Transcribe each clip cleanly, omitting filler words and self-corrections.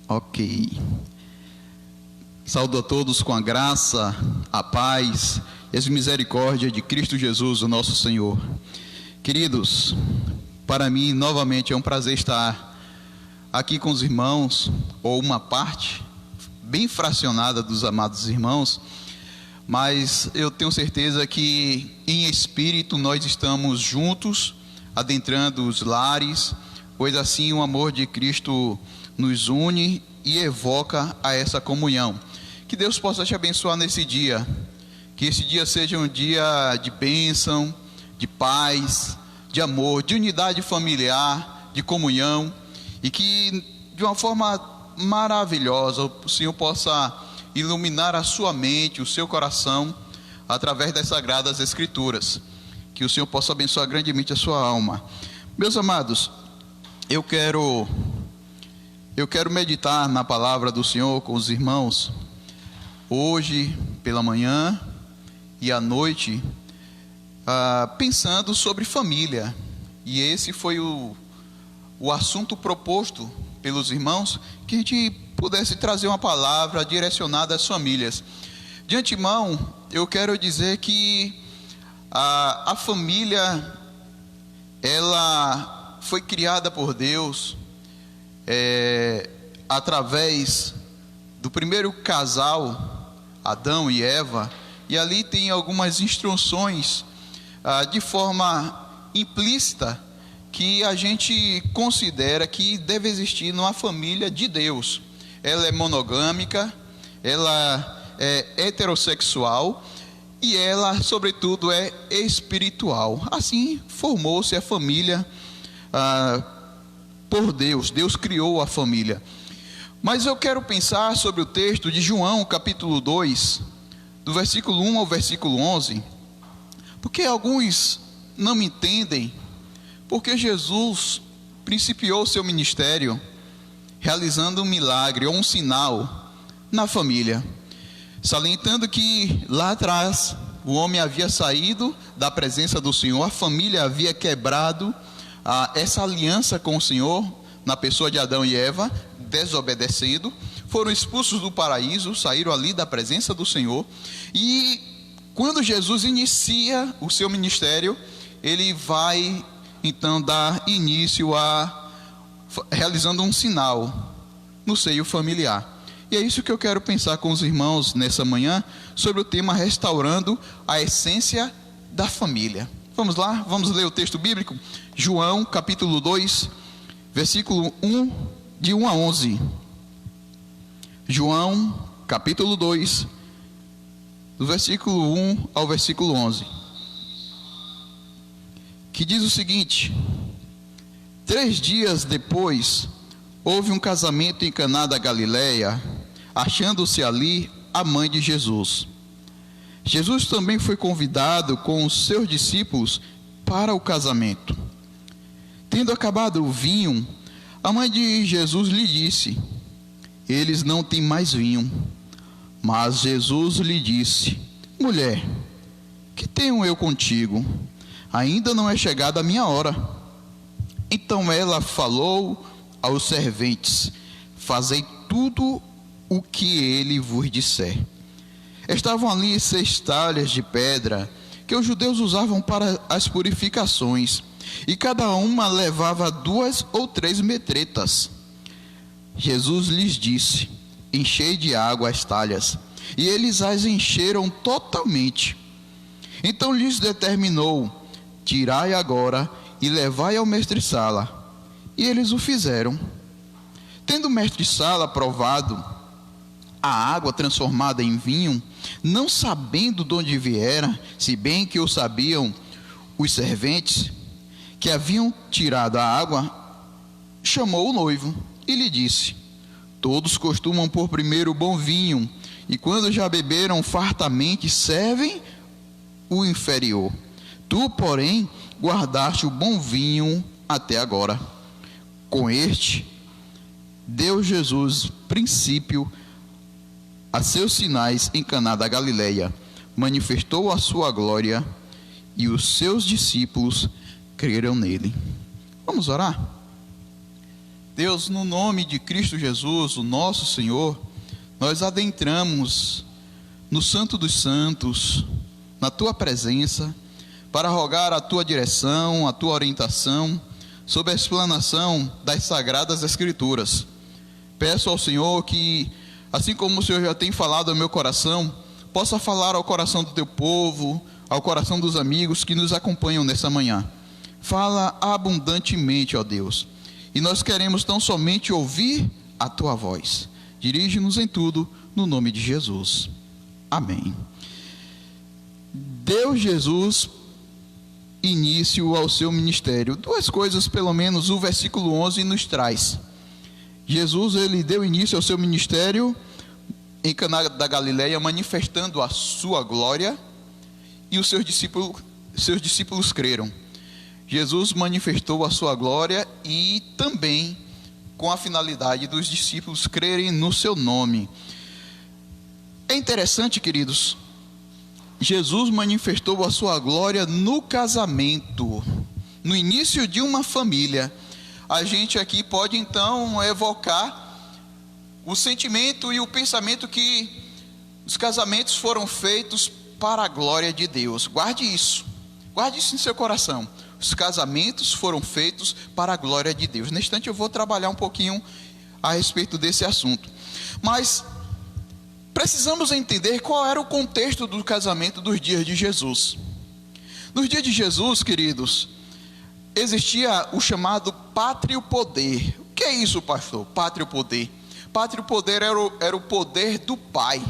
Ok. Saúdo a todos com a graça, a paz e as misericórdias de Cristo Jesus, o nosso Senhor. Queridos, para mim novamente é um prazer estar aqui com os irmãos, ou uma parte bem fracionada dos amados irmãos, mas eu tenho certeza que em espírito nós estamos juntos, adentrando os lares, pois assim o amor de Cristo nos une e evoca a essa comunhão. Que Deus possa te abençoar nesse dia, que esse dia seja um dia de bênção, de paz, de amor, de unidade familiar, de comunhão, e que de uma forma maravilhosa o Senhor possa iluminar a sua mente, o seu coração, através das Sagradas Escrituras, que o Senhor possa abençoar grandemente a sua alma. Meus amados, eu quero meditar na palavra do Senhor com os irmãos, hoje pela manhã e à noite, pensando sobre família, e esse foi o assunto proposto pelos irmãos, que a gente pudesse trazer uma palavra direcionada às famílias. De antemão, eu quero dizer que a família, ela foi criada por Deus, através do primeiro casal, Adão e Eva, e ali tem algumas instruções de forma implícita que a gente considera que deve existir numa família de Deus. Ela é monogâmica, ela é heterossexual e ela, sobretudo, é espiritual. Assim formou-se a família por Deus. Deus criou a família. Mas eu quero pensar sobre o texto de João, capítulo 2, do versículo 1 ao versículo 11, porque alguns não me entendem, porque Jesus principiou seu ministério realizando um milagre ou um sinal na família, salientando que lá atrás o homem havia saído da presença do Senhor, a família havia quebrado essa aliança com o Senhor, na pessoa de Adão e Eva, desobedecendo, foram expulsos do paraíso, saíram ali da presença do Senhor, e quando Jesus inicia o seu ministério, ele vai então dar início realizando um sinal no seio familiar. E é isso que eu quero pensar com os irmãos nessa manhã, sobre o tema restaurando a essência da família. Vamos lá, vamos ler o texto bíblico, João capítulo 2, versículo 1, de 1 a 11. João capítulo 2, do versículo 1 ao versículo 11, que diz o seguinte: 3 dias depois, houve um casamento em Caná da Galileia, achando-se ali a mãe de Jesus. Jesus também foi convidado com os seus discípulos para o casamento. Tendo acabado o vinho, a mãe de Jesus lhe disse: eles não têm mais vinho. Mas Jesus lhe disse: mulher, que tenho eu contigo? Ainda não é chegada a minha hora. Então ela falou aos serventes: fazei tudo o que ele vos disser. Estavam ali 6 talhas de pedra, que os judeus usavam para as purificações, e cada uma levava 2 ou 3 metretas. Jesus lhes disse: enchei de água as talhas, e eles as encheram totalmente. Então lhes determinou: tirai agora e levai ao mestre-sala. E eles o fizeram. Tendo o mestre-sala provado a água transformada em vinho, não sabendo de onde viera, se bem que o sabiam os serventes que haviam tirado a água, chamou o noivo e lhe disse: todos costumam pôr primeiro o bom vinho, e quando já beberam fartamente, servem o inferior. Tu, porém, guardaste o bom vinho até agora. Com este, deu Jesus princípio a seus sinais em Caná da Galileia, manifestou a sua glória, e os seus discípulos creram nele. Vamos orar? Deus, no nome de Cristo Jesus, o nosso Senhor, nós adentramos no Santo dos Santos, na Tua presença, para rogar a Tua direção, a Tua orientação, sobre a explanação das Sagradas Escrituras. Peço ao Senhor que, assim como o Senhor já tem falado ao meu coração, possa falar ao coração do Teu povo, ao coração dos amigos que nos acompanham nessa manhã. Fala abundantemente, ó Deus, e nós queremos tão somente ouvir a Tua voz. Dirige-nos em tudo, no nome de Jesus. Amém. Deu Jesus início ao seu ministério. Duas coisas, pelo menos, o versículo 11 nos traz. Jesus, ele deu início ao seu ministério em Caná da Galileia, manifestando a sua glória, e os seus discípulos creram. Jesus manifestou a sua glória e também com a finalidade dos discípulos crerem no seu nome. É interessante, queridos, Jesus manifestou a sua glória no casamento, no início de uma família. A gente aqui pode então evocar o sentimento e o pensamento que os casamentos foram feitos para a glória de Deus. Guarde isso em seu coração. Os casamentos foram feitos para a glória de Deus. Neste instante eu vou trabalhar um pouquinho a respeito desse assunto. Mas precisamos entender qual era o contexto do casamento dos dias de Jesus. Nos dias de Jesus, queridos, existia o chamado pátrio poder. O que é isso, pastor? Pátrio poder. Pátrio poder era o poder do pai.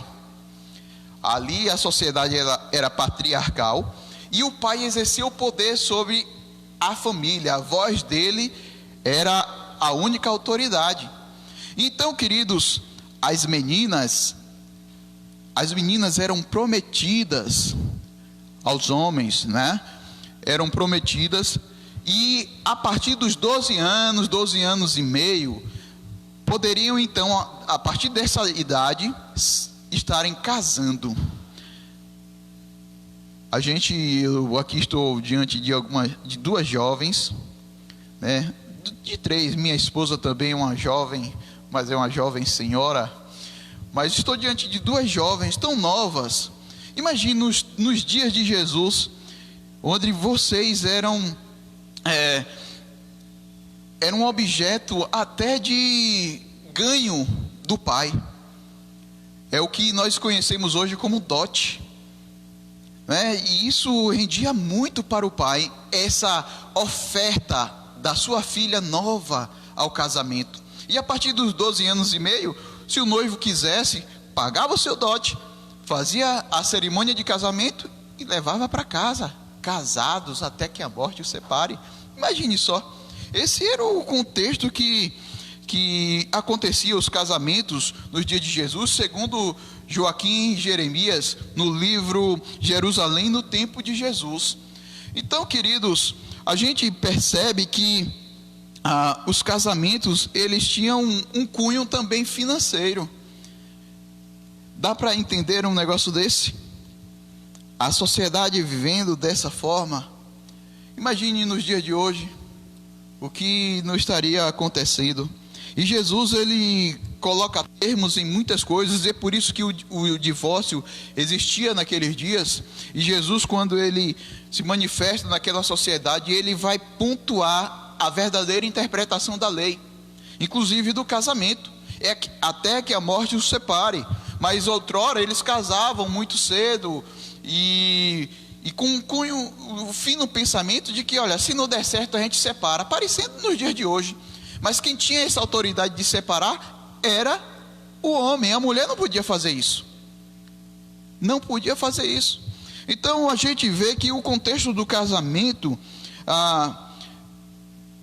Ali a sociedade era patriarcal e o pai exercia o poder sobre a família. A voz dele era a única autoridade. Então, queridos, as meninas eram prometidas aos homens, né? Eram prometidas, e a partir dos 12 anos e meio, poderiam então, a partir dessa idade, estarem casando. Eu aqui estou diante de duas jovens, né? De três, minha esposa também é uma jovem, mas é uma jovem senhora. Mas estou diante de duas jovens tão novas. Imagine nos dias de Jesus, onde vocês eram um objeto até de ganho do pai. É o que nós conhecemos hoje como dote, né? E isso rendia muito para o pai, essa oferta da sua filha nova ao casamento. E a partir dos 12 anos e meio, se o noivo quisesse, pagava o seu dote, fazia a cerimônia de casamento e levava para casa, casados até que a morte os separe. Imagine só, esse era o contexto que acontecia os casamentos nos dias de Jesus, segundo Joaquim e Jeremias, no livro Jerusalém no tempo de Jesus. Então, queridos, a gente percebe que os casamentos, eles tinham um cunho também financeiro. Dá para entender um negócio desse? A sociedade vivendo dessa forma. Imagine nos dias de hoje o que não estaria acontecendo. E Jesus, ele coloca termos em muitas coisas, e é por isso que o divórcio existia naqueles dias. E Jesus, quando ele se manifesta naquela sociedade, ele vai pontuar a verdadeira interpretação da lei, inclusive do casamento, até que a morte os separe. Mas outrora eles casavam muito cedo e com o fino pensamento de que, olha, se não der certo a gente separa, parecendo nos dias de hoje. Mas quem tinha essa autoridade de separar era o homem. A mulher não podia fazer isso. Não podia fazer isso. Então a gente vê que o contexto do casamento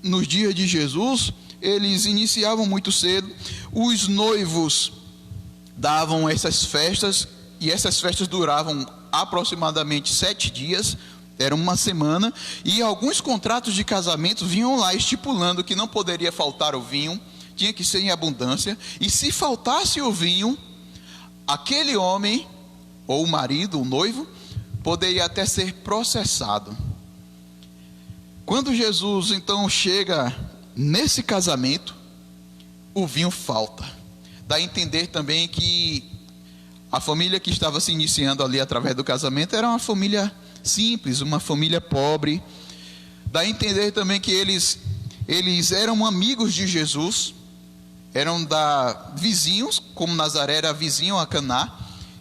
nos dias de Jesus, eles iniciavam muito cedo. Os noivos davam essas festas, e essas festas duravam aproximadamente 7 dias, era uma semana, e alguns contratos de casamento vinham lá estipulando que não poderia faltar o vinho, tinha que ser em abundância, e se faltasse o vinho, aquele homem, ou o marido, o noivo, poderia até ser processado. Quando Jesus então chega nesse casamento, o vinho falta. Dá a entender também que a família que estava se iniciando ali através do casamento era uma família simples, uma família pobre. Dá a entender também que eles eram amigos de Jesus, eram vizinhos, como Nazaré era vizinho a Caná,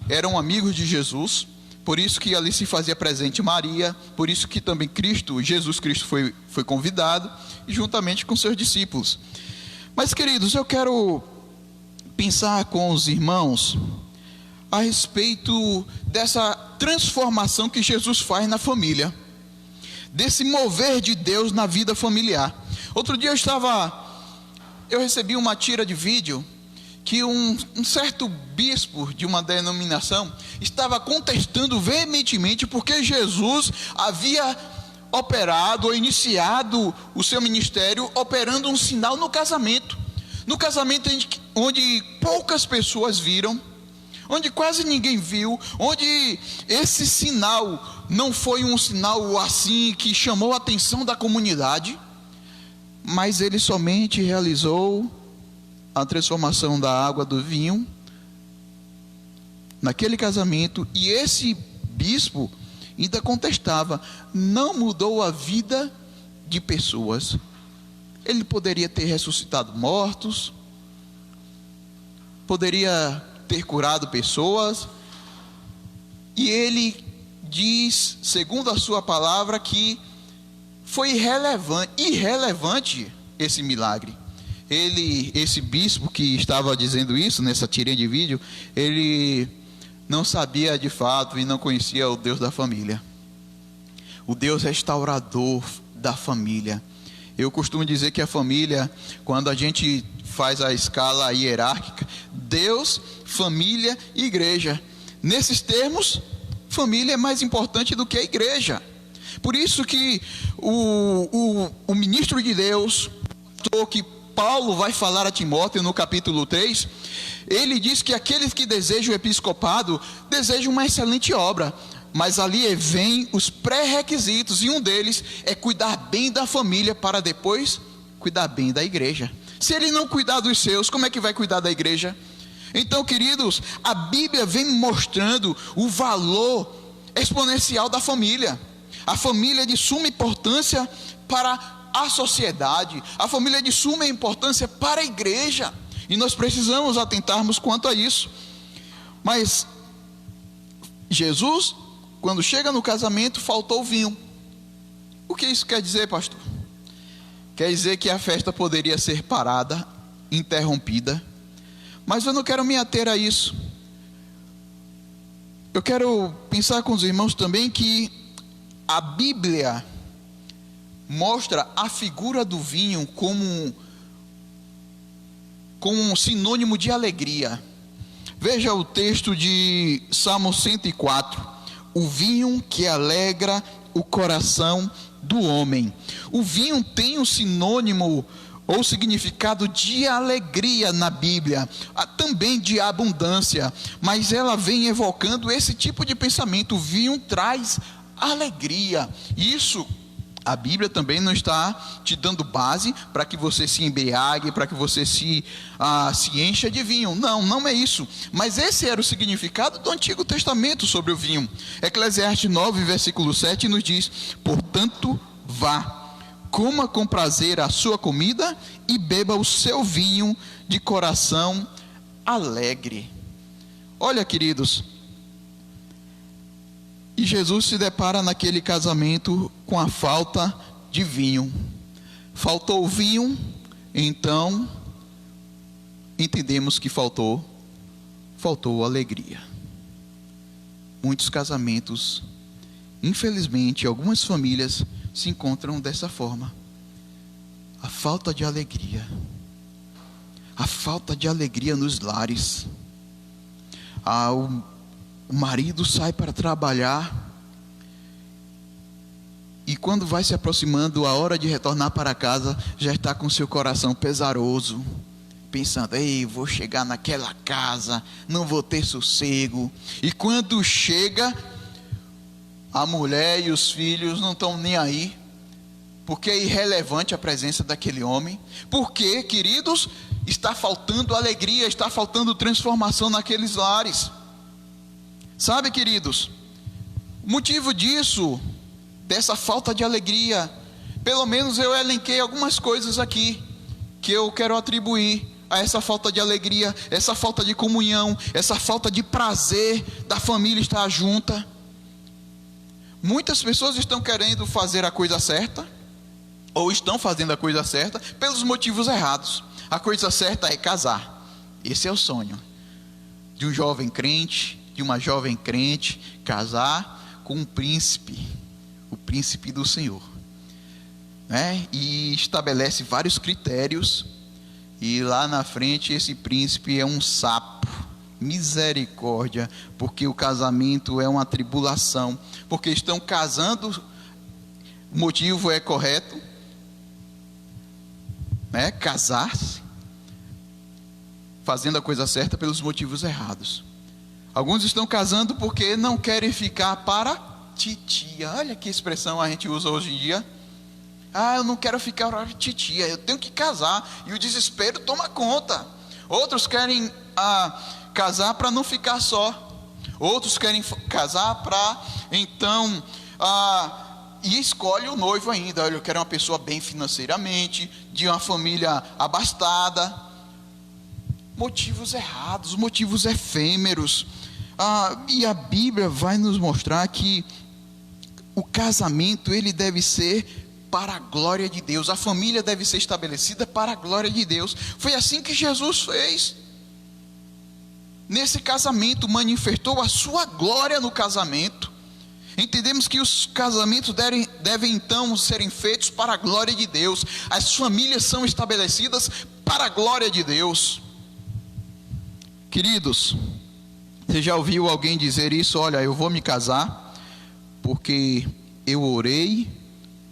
eram amigos de Jesus. Por isso que ali se fazia presente Maria, por isso que também Jesus Cristo foi convidado, juntamente com seus discípulos. Mas, queridos, eu quero pensar com os irmãos a respeito dessa transformação que Jesus faz na família, desse mover de Deus na vida familiar. Outro dia eu recebi uma tira de vídeo que um certo bispo de uma denominação estava contestando veementemente porque Jesus havia operado ou iniciado o seu ministério operando um sinal no casamento onde poucas pessoas viram, onde quase ninguém viu, onde esse sinal não foi um sinal assim que chamou a atenção da comunidade, mas ele somente realizou a transformação da água do vinho naquele casamento. E esse bispo ainda contestava: não mudou a vida de pessoas. Ele poderia ter ressuscitado mortos, poderia ter curado pessoas, e ele diz, segundo a sua palavra, que foi irrelevante esse milagre. Esse bispo que estava dizendo isso nessa tirinha de vídeo, ele não sabia de fato e não conhecia o Deus da família, o Deus restaurador da família. Eu costumo dizer que a família, quando a gente faz a escala hierárquica, Deus, família e igreja. Nesses termos, família é mais importante do que a igreja. Por isso que o ministro de Deus, que Paulo vai falar a Timóteo no capítulo 3, ele diz que aqueles que desejam o episcopado desejam uma excelente obra, mas ali vem os pré-requisitos, e um deles é cuidar bem da família para depois cuidar bem da igreja. Se ele não cuidar dos seus, como é que vai cuidar da igreja? Então, queridos, a Bíblia vem mostrando o valor exponencial da família. A família é de suma importância para a sociedade, a família é de suma importância para a igreja, e nós precisamos atentarmos quanto a isso. Mas Jesus, quando chega no casamento, faltou vinho. O que isso quer dizer, pastor? Quer dizer que a festa poderia ser parada, interrompida, mas eu não quero me ater a isso. Eu quero pensar com os irmãos também que a Bíblia mostra a figura do vinho como um sinônimo de alegria. Veja o texto de Salmo 104: o vinho que alegra o coração do homem. O vinho tem um sinônimo ou significado de alegria na Bíblia, também de abundância, mas ela vem evocando esse tipo de pensamento. O vinho traz alegria. Isso a Bíblia também não está te dando base para que você se embriague, para que você se encha de vinho. Não é isso. Mas esse era o significado do Antigo Testamento sobre o vinho. Eclesiastes 9, versículo 7 nos diz: portanto, vá, coma com prazer a sua comida e beba o seu vinho de coração alegre. Olha, queridos, e Jesus se depara naquele casamento com a falta de vinho. Faltou o vinho, então entendemos que faltou alegria. Muitos casamentos, infelizmente, algumas famílias se encontram dessa forma. A falta de alegria. A falta de alegria nos lares. O marido sai para trabalhar, e quando vai se aproximando a hora de retornar para casa, já está com seu coração pesaroso, pensando: ei, vou chegar naquela casa, não vou ter sossego. E quando chega, a mulher e os filhos não estão nem aí, porque é irrelevante a presença daquele homem, porque, queridos, está faltando alegria, está faltando transformação naqueles lares. Sabe, queridos, o motivo disso, dessa falta de alegria, pelo menos eu elenquei algumas coisas aqui, que eu quero atribuir a essa falta de alegria, essa falta de comunhão, essa falta de prazer da família estar junta. Muitas pessoas estão querendo fazer a coisa certa, ou estão fazendo a coisa certa, pelos motivos errados. A coisa certa é casar. Esse é o sonho de um jovem crente, de uma jovem crente, casar com um príncipe, o príncipe do Senhor, né? E estabelece vários critérios, e lá na frente esse príncipe é um sapo. Misericórdia, porque o casamento é uma tribulação, porque estão casando, o motivo é correto, né? Casar-se, fazendo a coisa certa pelos motivos errados. Alguns estão casando porque não querem ficar para titia. Olha que expressão a gente usa hoje em dia. Eu não quero ficar para titia, eu tenho que casar, e o desespero toma conta. Outros querem casar para não ficar só. Outros querem casar para, então, e escolhe o noivo ainda. Olha, eu quero uma pessoa bem financeiramente, de uma família abastada. Motivos errados, motivos efêmeros. E a Bíblia vai nos mostrar que o casamento, ele deve ser para a glória de Deus. A família deve ser estabelecida para a glória de Deus. Foi assim que Jesus fez. Nesse casamento, manifestou a sua glória no casamento. Entendemos que os casamentos devem então serem feitos para a glória de Deus. As famílias são estabelecidas para a glória de Deus. Queridos, você já ouviu alguém dizer isso? Olha, eu vou me casar porque eu orei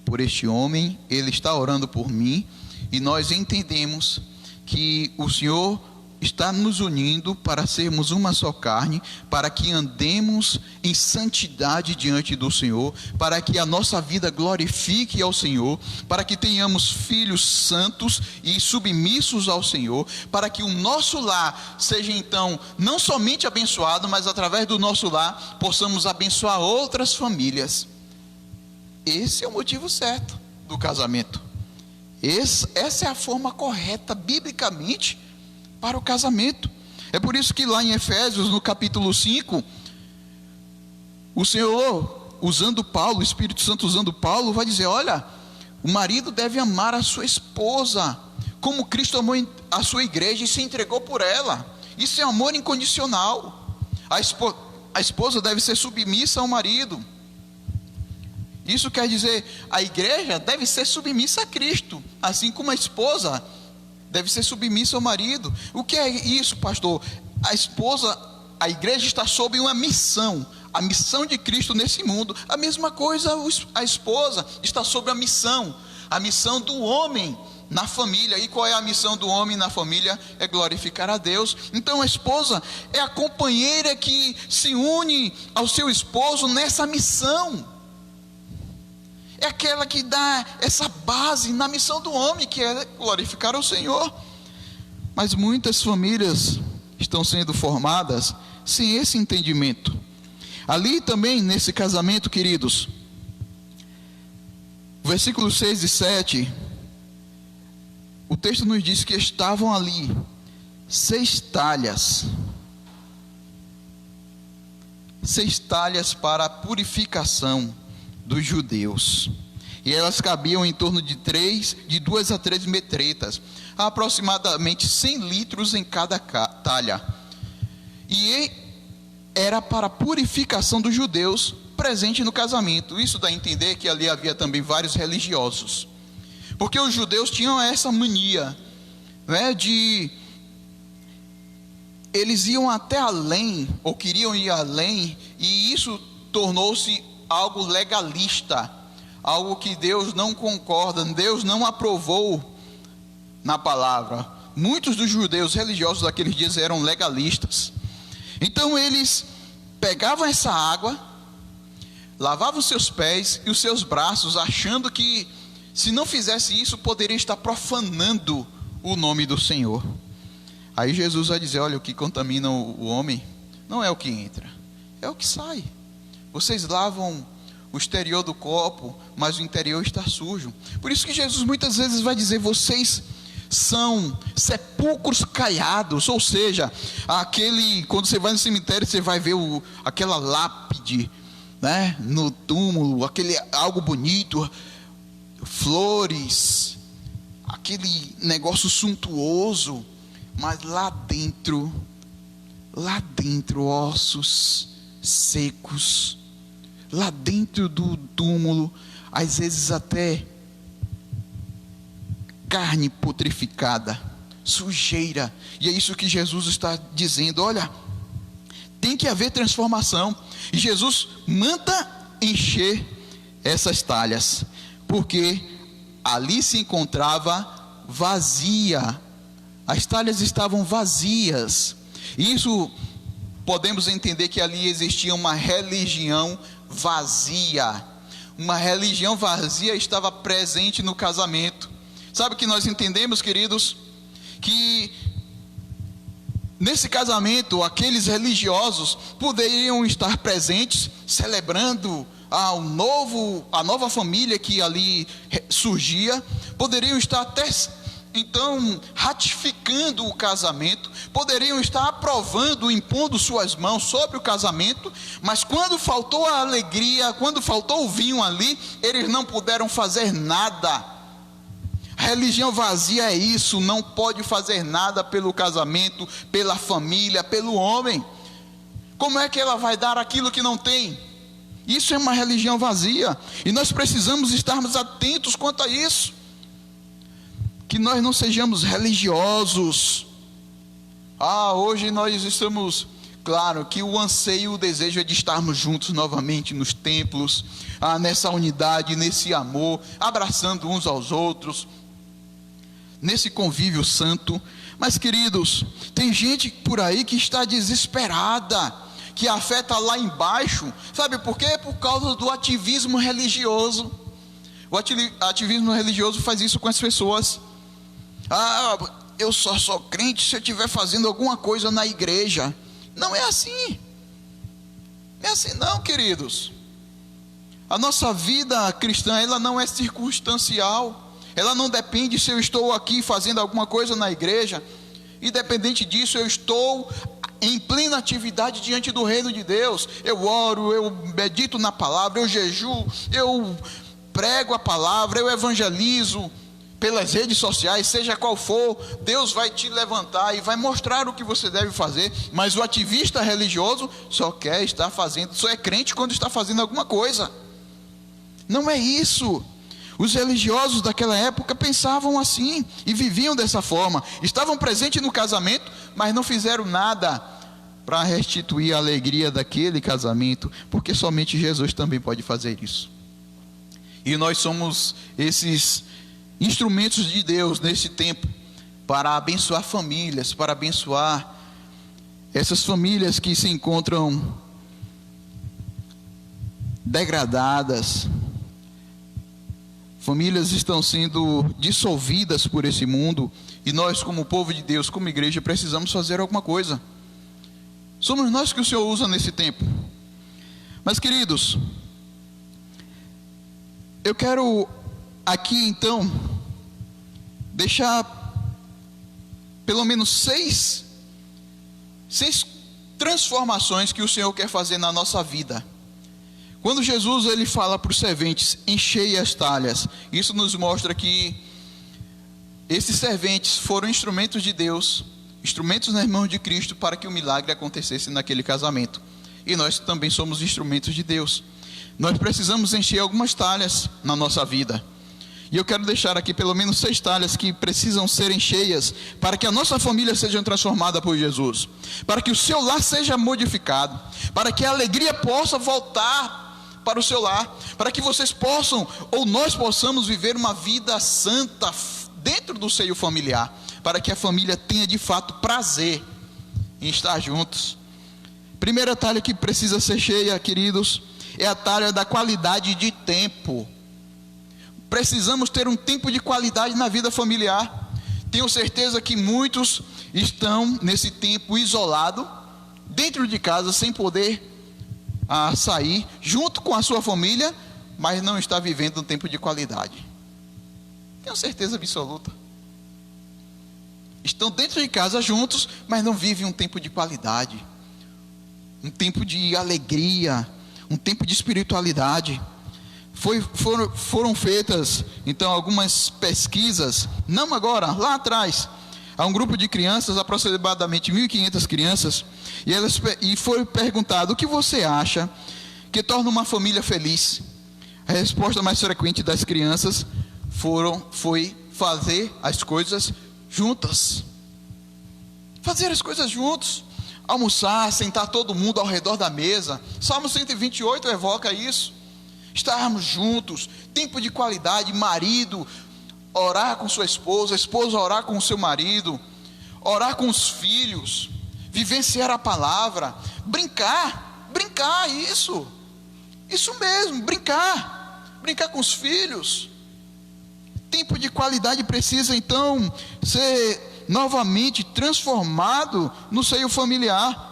por este homem, ele está orando por mim, e nós entendemos que o Senhor está nos unindo para sermos uma só carne, para que andemos em santidade diante do Senhor, para que a nossa vida glorifique ao Senhor, para que tenhamos filhos santos e submissos ao Senhor, para que o nosso lar seja então não somente abençoado, mas através do nosso lar possamos abençoar outras famílias. Esse é o motivo certo do casamento. Essa é a forma correta biblicamente para o casamento. É por isso que lá em Efésios, no capítulo 5, o Senhor, usando Paulo, o Espírito Santo usando Paulo, vai dizer: olha, o marido deve amar a sua esposa, como Cristo amou a sua igreja e se entregou por ela. Isso é amor incondicional. A esposa deve ser submissa ao marido. Isso quer dizer, a igreja deve ser submissa a Cristo, assim como a esposa deve ser submissa ao marido. O que é isso, pastor? A igreja está sob uma missão, a missão de Cristo nesse mundo. A mesma coisa, a esposa está sob a missão do homem na família. E qual é a missão do homem na família? É glorificar a Deus. Então a esposa é a companheira que se une ao seu esposo nessa missão. É aquela que dá essa base na missão do homem, que é glorificar o Senhor. Mas muitas famílias estão sendo formadas sem esse entendimento. Ali também, nesse casamento, queridos, versículos 6 e 7, o texto nos diz que estavam ali 6 talhas. 6 talhas para a purificação dos judeus, e elas cabiam em torno de 2 a 3 metretas, aproximadamente 100 litros em cada talha, e era para a purificação dos judeus presente no casamento. Isso dá a entender que ali havia também vários religiosos, porque os judeus tinham essa mania, né, eles iam até além, ou queriam ir além, e isso tornou-se algo legalista, algo que Deus não concorda, Deus não aprovou na palavra. Muitos dos judeus religiosos daqueles dias eram legalistas. Então eles pegavam essa água, lavavam os seus pés e os seus braços, achando que se não fizesse isso, poderia estar profanando o nome do Senhor. Aí Jesus vai dizer: olha, o que contamina o homem não é o que entra, é o que sai. Vocês lavam o exterior do copo, mas o interior está sujo. Por isso que Jesus muitas vezes vai dizer: vocês são sepulcros caiados. Ou seja, quando você vai no cemitério, você vai ver aquela lápide, né, no túmulo, algo bonito, flores, aquele negócio suntuoso, mas lá dentro ossos secos, lá dentro do túmulo, às vezes até carne putrificada, sujeira. E é isso que Jesus está dizendo: olha, tem que haver transformação. E Jesus manda encher essas talhas, porque ali se encontrava vazia. As talhas estavam vazias. Isso podemos entender que ali existia uma religião vazia. Uma religião vazia estava presente no casamento. Sabe o que nós entendemos, queridos? Que nesse casamento, aqueles religiosos poderiam estar presentes, celebrando a nova família que ali surgia, poderiam estar até então ratificando o casamento, poderiam estar aprovando, impondo suas mãos sobre o casamento, mas quando faltou a alegria, quando faltou o vinho ali, eles não puderam fazer nada. A religião vazia é isso, não pode fazer nada pelo casamento, pela família, pelo homem. Como é que ela vai dar aquilo que não tem? Isso é uma religião vazia, e nós precisamos estarmos atentos quanto a isso, que nós não sejamos religiosos. Hoje nós estamos, claro, que o anseio, o desejo é de estarmos juntos novamente nos templos, nessa unidade, nesse amor, abraçando uns aos outros, nesse convívio santo. Mas, queridos, tem gente por aí que está desesperada, que a fé está lá embaixo. Sabe por quê? Por causa do ativismo religioso. O ativismo religioso faz isso com as pessoas. Eu só sou crente se eu estiver fazendo alguma coisa na igreja. Não é assim. Não é assim não, queridos. A nossa vida cristã, ela não é circunstancial. Ela não depende se eu estou aqui fazendo alguma coisa na igreja. Independente disso, eu estou em plena atividade diante do reino de Deus. Eu oro, eu medito na palavra, eu jejuo, eu prego a palavra, eu evangelizo pelas redes sociais, seja qual for. Deus vai te levantar e vai mostrar o que você deve fazer. Mas o ativista religioso só quer estar fazendo, só é crente quando está fazendo alguma coisa. Não é isso. Os religiosos daquela época pensavam assim e viviam dessa forma. Estavam presentes no casamento, mas não fizeram nada para restituir a alegria daquele casamento, porque somente Jesus também pode fazer isso. E nós somos esses instrumentos de Deus nesse tempo, para abençoar famílias, para abençoar essas famílias que se encontram degradadas. Famílias estão sendo dissolvidas por esse mundo, e nós, como povo de Deus, como igreja, precisamos fazer alguma coisa. Somos nós que o Senhor usa nesse tempo. Mas, queridos, eu quero aqui então deixar pelo menos seis transformações que o Senhor quer fazer na nossa vida. Quando Jesus ele fala para os serventes: enchei as talhas, isso nos mostra que esses serventes foram instrumentos de Deus, instrumentos nas mãos de Cristo, para que o milagre acontecesse naquele casamento. E nós também somos instrumentos de Deus. Nós precisamos encher algumas talhas na nossa vida, e eu quero deixar aqui pelo menos 6 talhas que precisam serem cheias, para que a nossa família seja transformada por Jesus, para que o seu lar seja modificado, para que a alegria possa voltar para o seu lar, para que vocês possam, ou nós possamos viver uma vida santa dentro do seio familiar, para que a família tenha de fato prazer em estar juntos. Primeira talha que precisa ser cheia, queridos, é a talha da qualidade de tempo. Precisamos ter um tempo de qualidade na vida familiar. Tenho certeza que muitos estão nesse tempo isolado, dentro de casa, sem poder sair, junto com a sua família, mas não está vivendo um tempo de qualidade. Tenho certeza absoluta. Estão dentro de casa juntos, mas não vivem um tempo de qualidade, um tempo de alegria, um tempo de espiritualidade. Foram feitas então algumas pesquisas, não agora, lá atrás, a um grupo de crianças, aproximadamente 1.500 crianças, e foi perguntado: o que você acha que torna uma família feliz? A resposta mais frequente das crianças foi fazer as coisas juntas. Fazer as coisas juntos, almoçar, sentar todo mundo ao redor da mesa. Salmo 128 evoca isso. Estarmos juntos, tempo de qualidade, marido orar com sua esposa, a esposa orar com o seu marido, orar com os filhos, vivenciar a palavra, brincar, isso mesmo, brincar com os filhos. Tempo de qualidade precisa então ser novamente transformado no seio familiar.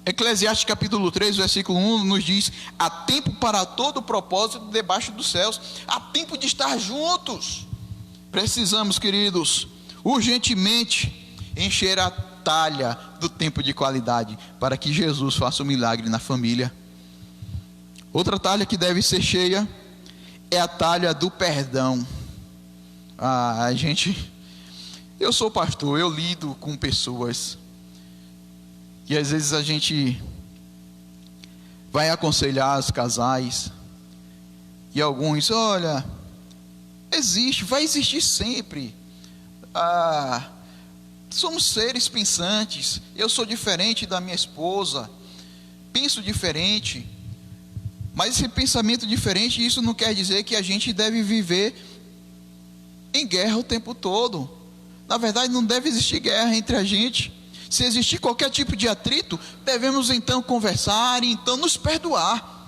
Eclesiastes capítulo 3, versículo 1 nos diz: há tempo para todo propósito debaixo dos céus. Há tempo de estar juntos. Precisamos, queridos, urgentemente encher a talha do tempo de qualidade, para que Jesus faça um milagre na família. Outra talha que deve ser cheia é a talha do perdão. Eu sou pastor, eu lido com pessoas, e às vezes a gente vai aconselhar os casais, e alguns, olha, vai existir sempre. Somos seres pensantes, eu sou diferente da minha esposa, penso diferente, mas esse pensamento diferente, isso não quer dizer que a gente deve viver em guerra o tempo todo. Na verdade, não deve existir guerra entre a gente. Se existir qualquer tipo de atrito, devemos então conversar e então nos perdoar.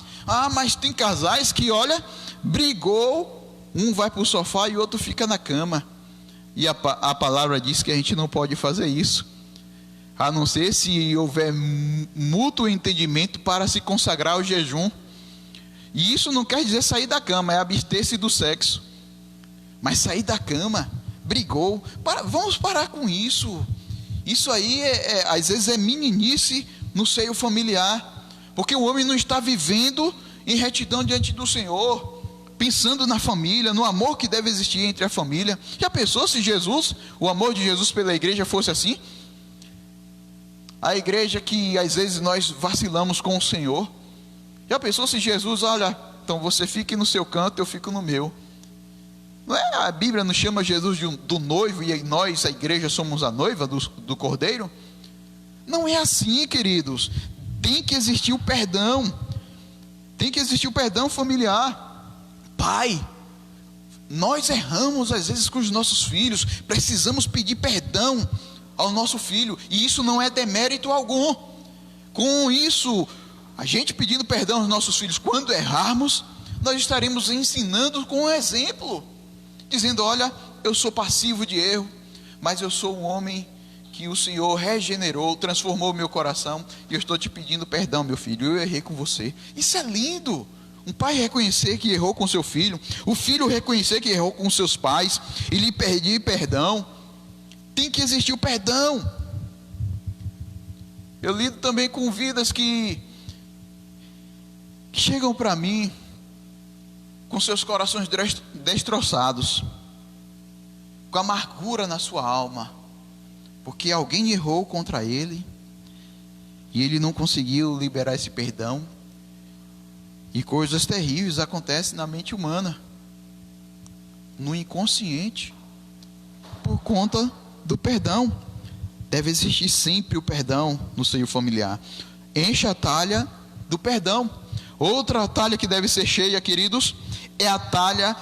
Mas tem casais que, olha, brigou, um vai para o sofá e o outro fica na cama. E a palavra diz que a gente não pode fazer isso, a não ser se houver mútuo entendimento para se consagrar ao jejum. E isso não quer dizer sair da cama, é abster-se do sexo. Mas sair da cama, brigou, vamos parar com isso. Isso aí às vezes é meninice no seio familiar, porque o homem não está vivendo em retidão diante do Senhor, pensando na família, no amor que deve existir entre a família. Já pensou se o amor de Jesus pela igreja fosse assim? A igreja que às vezes nós vacilamos com o Senhor. Já pensou se Jesus, olha, então você fique no seu canto, eu fico no meu. Não é, a Bíblia nos chama Jesus do noivo, e nós, a igreja, somos a noiva do Cordeiro? Não é assim, queridos. Tem que existir o perdão. Tem que existir o perdão familiar. Pai, nós erramos às vezes com os nossos filhos. Precisamos pedir perdão ao nosso filho, e isso não é demérito algum. Com isso, a gente pedindo perdão aos nossos filhos quando errarmos, nós estaremos ensinando com um exemplo, dizendo: olha, eu sou passivo de erro, mas eu sou um homem que o Senhor regenerou, transformou o meu coração, e eu estou te pedindo perdão, meu filho, eu errei com você. Isso é lindo. Um pai reconhecer que errou com seu filho, o filho reconhecer que errou com seus pais e lhe pedir perdão. Tem que existir o perdão. Eu lido também com vidas que chegam para mim com seus corações destroçados, com amargura na sua alma, porque alguém errou contra ele e ele não conseguiu liberar esse perdão, e coisas terríveis acontecem na mente humana, no inconsciente, por conta do perdão. Deve existir sempre o perdão no seio familiar. Enche a talha do perdão. Outra talha que deve ser cheia, queridos, é a talha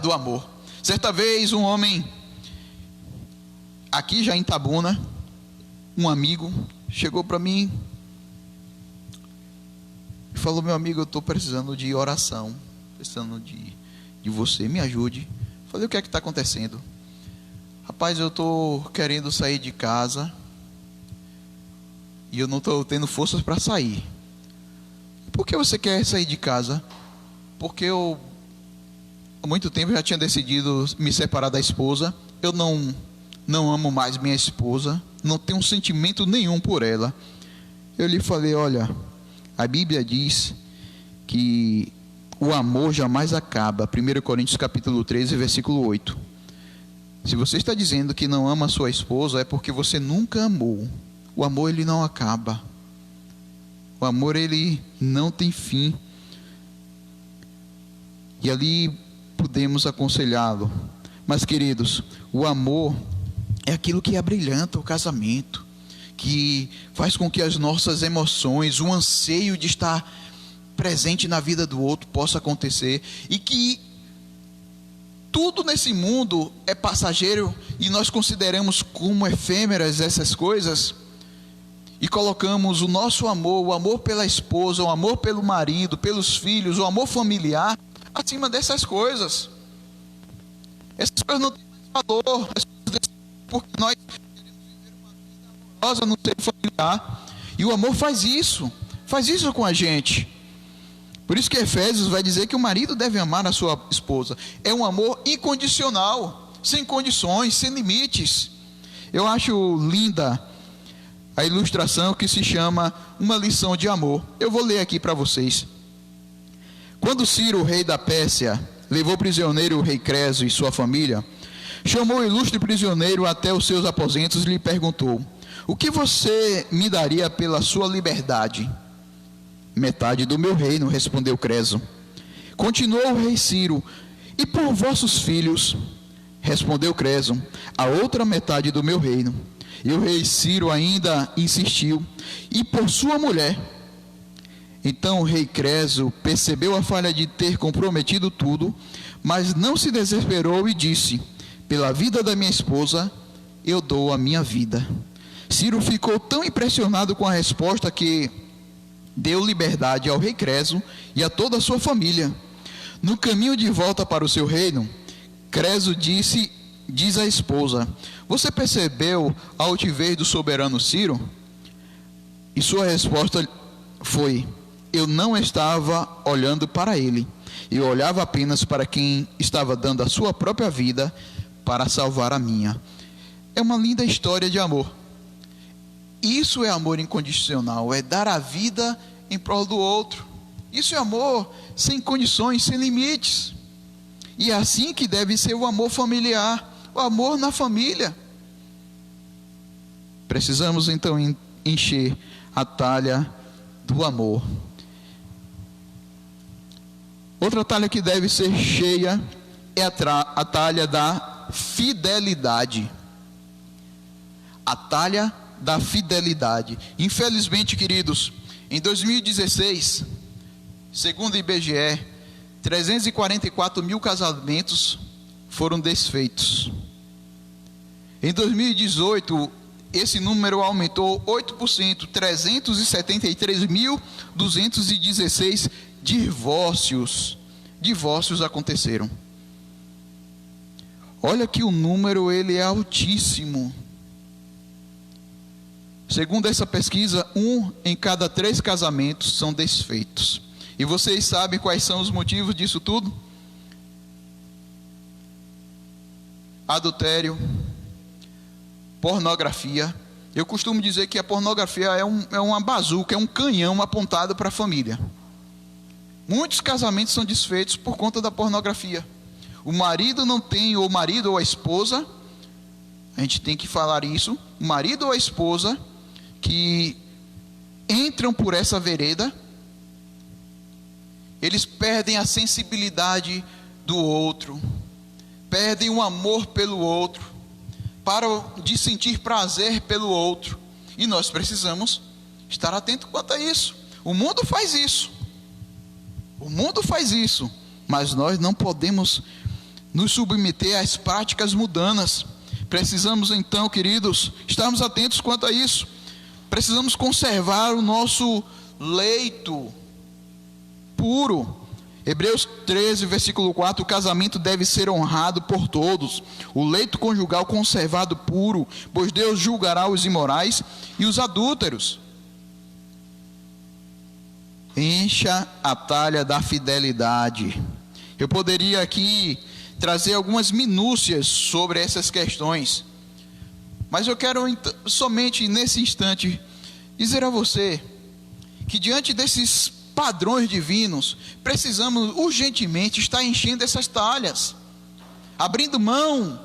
do amor. Certa vez um homem, aqui já em Itabuna, um amigo, chegou para mim, falou: meu amigo, eu estou precisando de oração, precisando de você, me ajude. Falei: o que é que está acontecendo? Rapaz, eu estou querendo sair de casa e eu não estou tendo forças para sair. Por que você quer sair de casa? Porque eu há muito tempo já tinha decidido me separar da esposa. Eu não amo mais minha esposa, não tenho um sentimento nenhum por ela. Eu lhe falei: olha, a Bíblia diz que o amor jamais acaba. 1 Coríntios capítulo 13, versículo 8. Se você está dizendo que não ama a sua esposa, é porque você nunca amou. O amor, ele não acaba. O amor, ele não tem fim. E ali podemos aconselhá-lo. Mas, queridos, o amor é aquilo que abrilhanta o casamento, que faz com que as nossas emoções, o anseio de estar presente na vida do outro possa acontecer, e que tudo nesse mundo é passageiro e nós consideramos como efêmeras essas coisas e colocamos o nosso amor, o amor pela esposa, o amor pelo marido, pelos filhos, o amor familiar acima dessas coisas. Essas coisas não têm mais valor, porque nós queremos viver uma vida amorosa no seio familiar, e o amor faz isso com a gente. Por isso que Efésios vai dizer que o marido deve amar a sua esposa. É um amor incondicional, sem condições, sem limites. Eu acho linda a ilustração que se chama Uma Lição de Amor. Eu vou ler aqui para vocês. Quando Ciro, rei da Pérsia, levou prisioneiro o rei Creso e sua família, chamou o ilustre prisioneiro até os seus aposentos e lhe perguntou: o que você me daria pela sua liberdade? Metade do meu reino, respondeu Creso. Continuou o rei Ciro: e por vossos filhos? Respondeu Creso: a outra metade do meu reino. E o rei Ciro ainda insistiu: e por sua mulher? Então o rei Creso percebeu a falha de ter comprometido tudo, mas não se desesperou e disse: pela vida da minha esposa, eu dou a minha vida. Ciro ficou tão impressionado com a resposta que deu liberdade ao rei Creso e a toda a sua família. No caminho de volta para o seu reino, Creso diz à esposa: você percebeu a altivez do soberano Ciro? E sua resposta foi: eu não estava olhando para ele, eu olhava apenas para quem estava dando a sua própria vida para salvar a minha. É uma linda história de amor. Isso é amor incondicional, é dar a vida em prol do outro. Isso é amor sem condições, sem limites. E é assim que deve ser o amor familiar, o amor na família. Precisamos então encher a talha do amor. Outra talha que deve ser cheia é a talha da fidelidade. A talha da fidelidade. Infelizmente, queridos, em 2016, segundo o IBGE, 344 mil casamentos foram desfeitos. Em 2018, esse número aumentou 8%, 373.216 divórcios aconteceram. Olha que o número ele é altíssimo. Segundo essa pesquisa, 1 em cada 3 casamentos são desfeitos. E vocês sabem quais são os motivos disso tudo? Adultério, pornografia. Eu costumo dizer que a pornografia é uma bazuca, é um canhão apontado para a família. Muitos casamentos são desfeitos por conta da pornografia. O marido não tem, ou o marido ou a esposa, a gente tem que falar isso, o marido ou a esposa que entram por essa vereda, eles perdem a sensibilidade do outro, perdem o amor pelo outro, param de sentir prazer pelo outro, e nós precisamos estar atentos quanto a isso. O mundo faz isso, mas nós não podemos nos submeter às práticas mundanas. Precisamos então, queridos, estarmos atentos quanto a isso. Precisamos conservar o nosso leito puro. Hebreus 13, versículo 4, o casamento deve ser honrado por todos, o leito conjugal conservado puro, pois Deus julgará os imorais e os adúlteros. Encha a talha da fidelidade. Eu poderia aqui trazer algumas minúcias sobre essas questões, mas eu quero somente nesse instante dizer a você que diante desses padrões divinos, precisamos urgentemente estar enchendo essas talhas, abrindo mão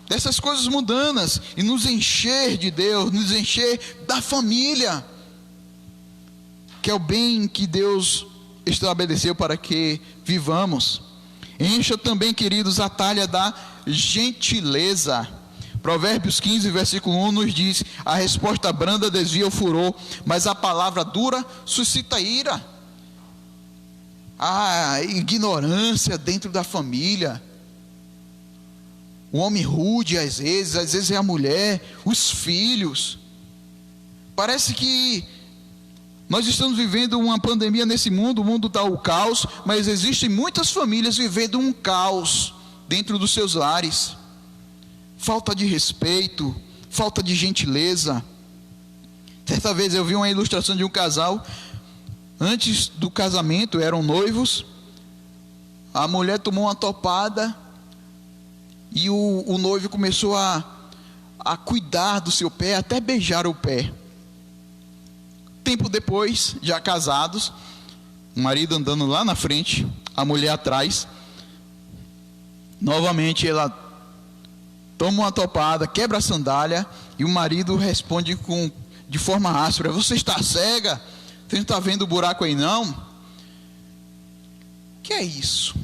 dessas coisas mundanas e nos encher de Deus, nos encher da família, que é o bem que Deus estabeleceu para que vivamos. Encha também, queridos, a talha da gentileza. Provérbios 15, versículo 1 nos diz: a resposta branda desvia o furor, mas a palavra dura suscita ira. A ignorância dentro da família, o homem rude às vezes é a mulher, os filhos. Parece que nós estamos vivendo uma pandemia nesse mundo, o mundo está o caos, mas existem muitas famílias vivendo um caos dentro dos seus lares. Falta de respeito, falta de gentileza. Certa vez eu vi uma ilustração de um casal. Antes do casamento, eram noivos. A mulher tomou uma topada e o noivo começou a cuidar do seu pé, até beijar o pé. Tempo depois, já casados, o marido andando lá na frente, a mulher atrás. Novamente ela toma uma topada, quebra a sandália, e o marido responde de forma áspera: você está cega? Você não está vendo o buraco aí não? Que é isso?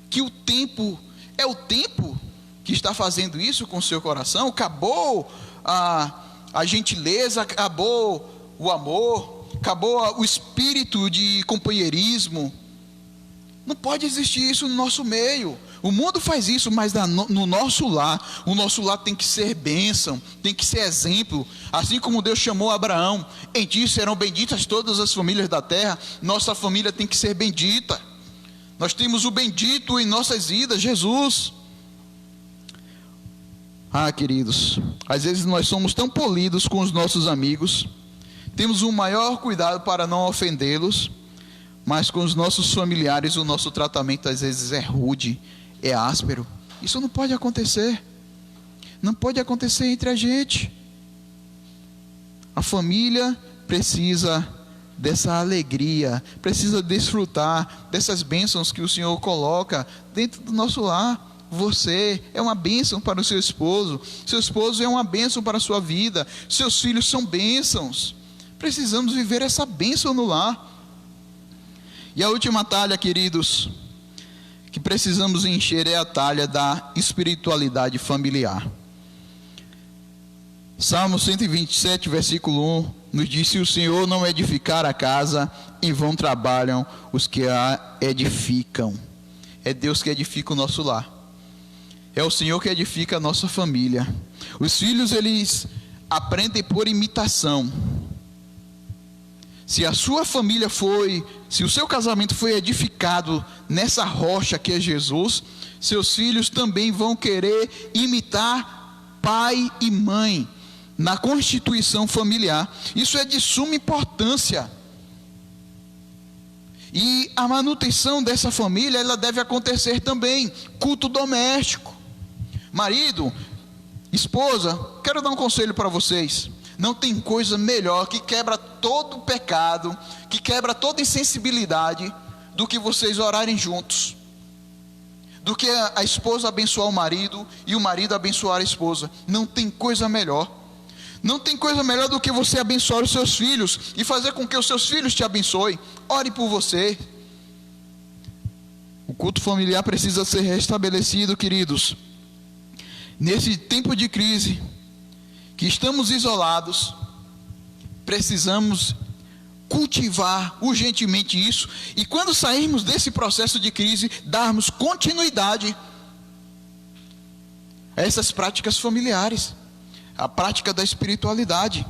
Que o tempo que está fazendo isso com o seu coração? Acabou a gentileza, acabou o amor, acabou o espírito de companheirismo. Não pode existir isso no nosso meio. O mundo faz isso, mas no nosso lar, o nosso lar tem que ser bênção, tem que ser exemplo. Assim como Deus chamou Abraão: em ti serão benditas todas as famílias da terra. Nossa família tem que ser bendita. Nós temos o bendito em nossas vidas, Jesus. Queridos, às vezes nós somos tão polidos com os nossos amigos, temos o maior cuidado para não ofendê-los, mas com os nossos familiares o nosso tratamento às vezes é rude, é áspero. Isso não pode acontecer. Não pode acontecer entre a gente. A família precisa dessa alegria, precisa desfrutar dessas bênçãos que o Senhor coloca dentro do nosso lar. Você é uma bênção para o seu esposo é uma bênção para a sua vida, seus filhos são bênçãos. Precisamos viver essa bênção no lar. E a última talha, queridos, que precisamos encher é a talha da espiritualidade familiar. Salmo 127, versículo 1 nos diz: se o Senhor não edificar a casa, em vão trabalham os que a edificam. É Deus que edifica o nosso lar, é o Senhor que edifica a nossa família. Os filhos, eles aprendem por imitação. Se a sua família se o seu casamento foi edificado nessa rocha que é Jesus, seus filhos também vão querer imitar pai e mãe na constituição familiar. Isso é de suma importância. E a manutenção dessa família, ela deve acontecer também. Culto doméstico. Marido, esposa, quero dar um conselho para vocês. Não tem coisa melhor que quebra todo o pecado, que quebra toda insensibilidade, do que vocês orarem juntos, do que a esposa abençoar o marido e o marido abençoar a esposa. Não tem coisa melhor. Não tem coisa melhor do que você abençoar os seus filhos e fazer com que os seus filhos te abençoem. Ore por você. O culto familiar precisa ser restabelecido, queridos. Nesse tempo de crise, que estamos isolados, precisamos cultivar urgentemente isso, e quando sairmos desse processo de crise, darmos continuidade a essas práticas familiares, a prática da espiritualidade.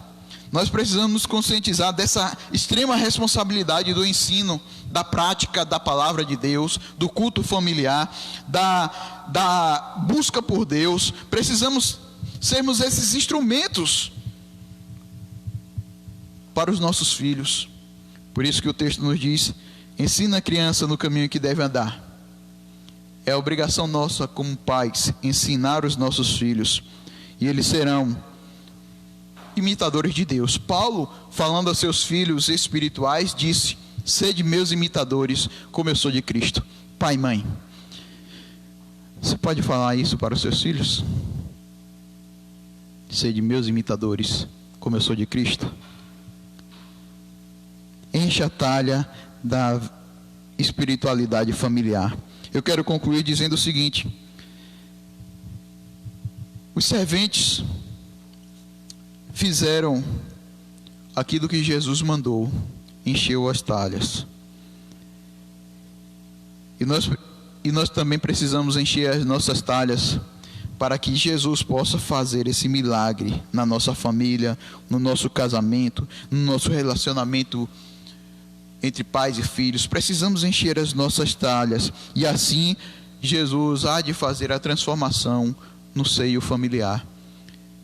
Nós precisamos nos conscientizar dessa extrema responsabilidade do ensino, da prática da palavra de Deus, do culto familiar, da busca por Deus. Precisamos sermos esses instrumentos para os nossos filhos. Por isso que o texto nos diz: ensina a criança no caminho que deve andar. É obrigação nossa como pais ensinar os nossos filhos, e eles serão imitadores de Deus. Paulo, falando a seus filhos espirituais, disse: sede meus imitadores, como eu sou de Cristo. Pai e mãe, você pode falar isso para os seus filhos? Sede meus imitadores, como eu sou de Cristo. Enche a talha da espiritualidade familiar. Eu quero concluir dizendo o seguinte: os serventes fizeram aquilo que Jesus mandou, encheu as talhas. E nós também precisamos encher as nossas talhas para que Jesus possa fazer esse milagre na nossa família, no nosso casamento, no nosso relacionamento entre pais e filhos. Precisamos encher as nossas talhas, e assim Jesus há de fazer a transformação no seio familiar.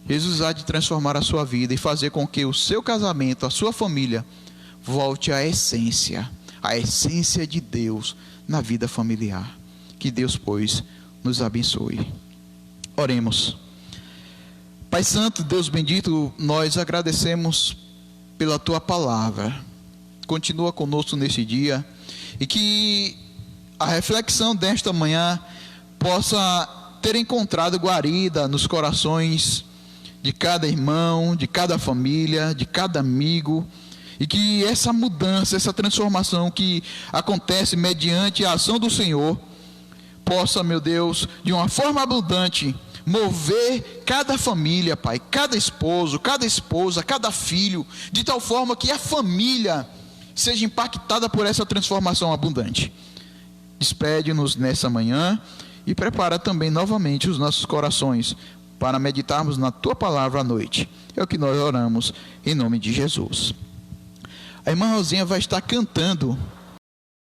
Jesus há de transformar a sua vida e fazer com que o seu casamento, a sua família, volte à essência de Deus na vida familiar. Que Deus, pois, nos abençoe. Oremos. Pai Santo, Deus bendito, nós agradecemos pela Tua palavra. Continua conosco neste dia, e que a reflexão desta manhã possa ter encontrado guarida nos corações de cada irmão, de cada família, de cada amigo, e que essa mudança, essa transformação que acontece mediante a ação do Senhor, possa, meu Deus, de uma forma abundante, mover cada família, Pai, cada esposo, cada esposa, cada filho, de tal forma que a família seja impactada por essa transformação abundante. Despede-nos nessa manhã e prepara também novamente os nossos corações para meditarmos na Tua palavra à noite. É o que nós oramos em nome de Jesus. A irmã Rosinha vai estar cantando